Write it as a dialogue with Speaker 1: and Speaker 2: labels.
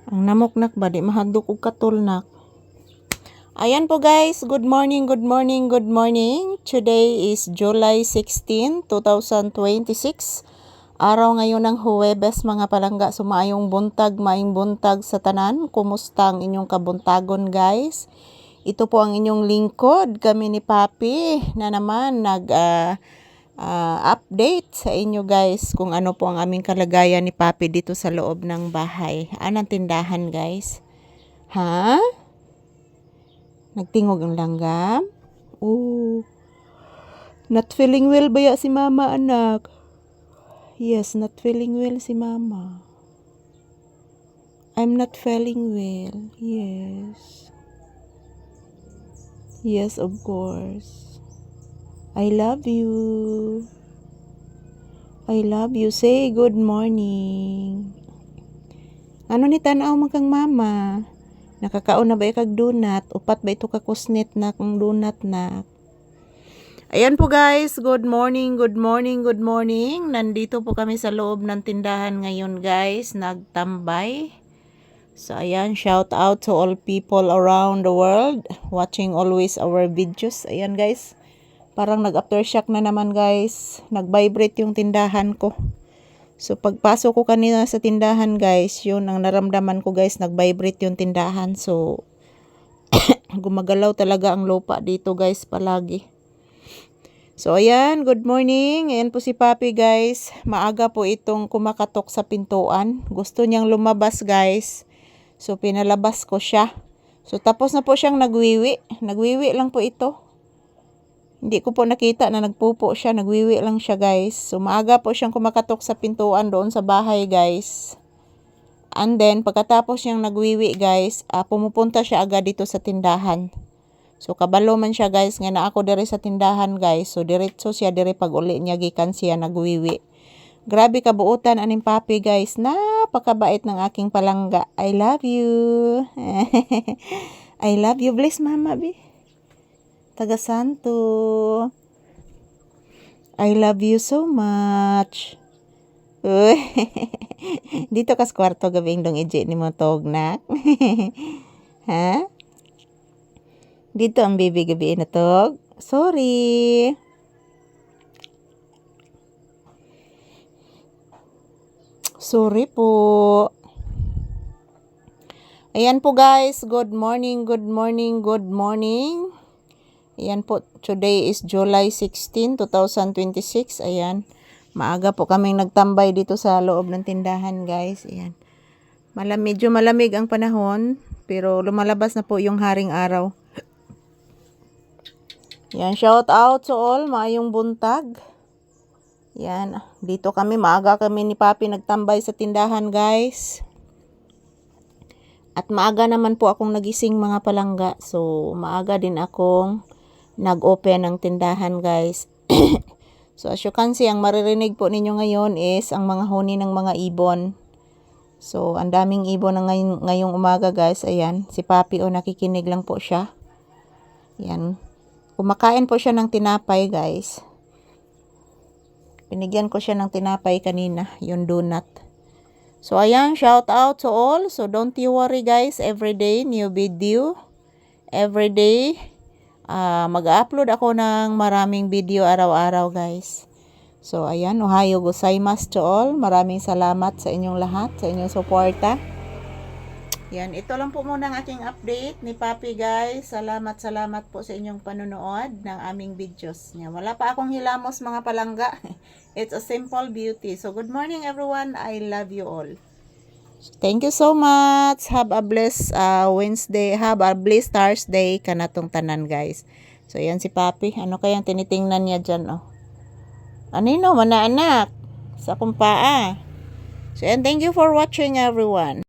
Speaker 1: Ang namoknak ba di mahadlok og katulnak. Ayan po guys, good morning, good morning, good morning. Today is July 16, 2026. Araw ngayon ng Huwebes mga palangga. Sumaayong buntag, maayong buntag sa tanan. Kumusta ang inyong kabuntagon guys? Ito po ang inyong lingkod, kami ni Papi na naman update sa inyo guys kung ano po ang aming kalagayan ni Papi dito sa loob ng bahay. Anong tindahan guys? Ha? Nagtingog ang langgam? Not feeling well ba si mama anak? Yes, not feeling well si mama. I'm not feeling well. Yes. Yes, of course. I love you. I love you. Say good morning. Ano ni tanaw man kang mama? Nakakaon na ba kag donut? Upat ba ito ka kusnit na kung donut na? Ayan po guys, good morning, good morning, good morning. Nandito po kami sa loob ng tindahan ngayon guys, nagtambay. So ayan, shout out to all people around the world watching always our videos. Ayan guys, parang nag-aftershock na naman guys. Nag-vibrate yung tindahan ko. So pagpasok ko kanina sa tindahan guys, yun ang naramdaman ko guys, nag-vibrate yung tindahan. So gumagalaw talaga ang lupa dito guys palagi. So ayan, good morning. Ayan po si Papi guys. Maaga po itong kumakatok sa pintuan. Gusto niyang lumabas guys. So pinalabas ko siya. So tapos na po siyang nagwiwi. Nagwiwi lang po ito. Hindi ko po nakita na nagpupo siya. Nagwiwi lang siya guys. So maaga po siyang kumakatok sa pintuan doon sa bahay guys. And then pagkatapos siyang nagwiwi guys, pumupunta siya agad dito sa tindahan. So kabalo man siya guys nga na ako diri sa tindahan guys. So diretso siya diri pag uli niya gikan siya nagwiwi. Grabe kabuutan aning Papi guys. Napakabait ng aking palangga. I love you. I love you. Bless mama bi. Taga Santo. I love you so much. Dito kas kwarto gabing dong ije ni mo tognak. Ha? Dito ang baby gabi na tog. Sorry. Sorry po. Ayan po guys. Good morning, good morning, good morning. Ayan po. Today is July 16, 2026. Ayan. Maaga po kaming nagtambay dito sa loob ng tindahan guys. Ayan. Medyo malamig ang panahon. Pero lumalabas na po yung haring araw. Yan, shout out to all, maayong buntag. Yan, dito kami, maaga kami ni Papi nagtambay sa tindahan guys. At maaga naman po akong nagising mga palangga. So, maaga din akong nag-open ng tindahan guys. So, as you can see, ang maririnig po ninyo ngayon is ang mga huni ng mga ibon. So, ang daming ibon na ngayong umaga guys. Ayan, si Papi nakikinig lang po siya. Yan. Kumakain po siya ng tinapay guys. Binigyan ko siya ng tinapay kanina, yung donut. So ayan, shout out to all. So don't you worry guys, everyday new video. Everyday mag-upload ako ng maraming video araw-araw guys. So ayan, ohayo gozaimasu to all. Maraming salamat sa inyong lahat, sa inyong suporta. Yan, ito lang po muna ang aking update ni Papi guys. Salamat po sa inyong panonood ng aming videos. Yan, wala pa akong hilamos mga palangga. It's a simple beauty. So good morning everyone. I love you all. Thank you so much. Have a blessed Wednesday. Have a blessed Thursday kanatong tanan guys. So yan si Papi. Ano kayang tinitingnan niya dyan oh? Anino, mana anak? Sa kumpaa. So and thank you for watching everyone.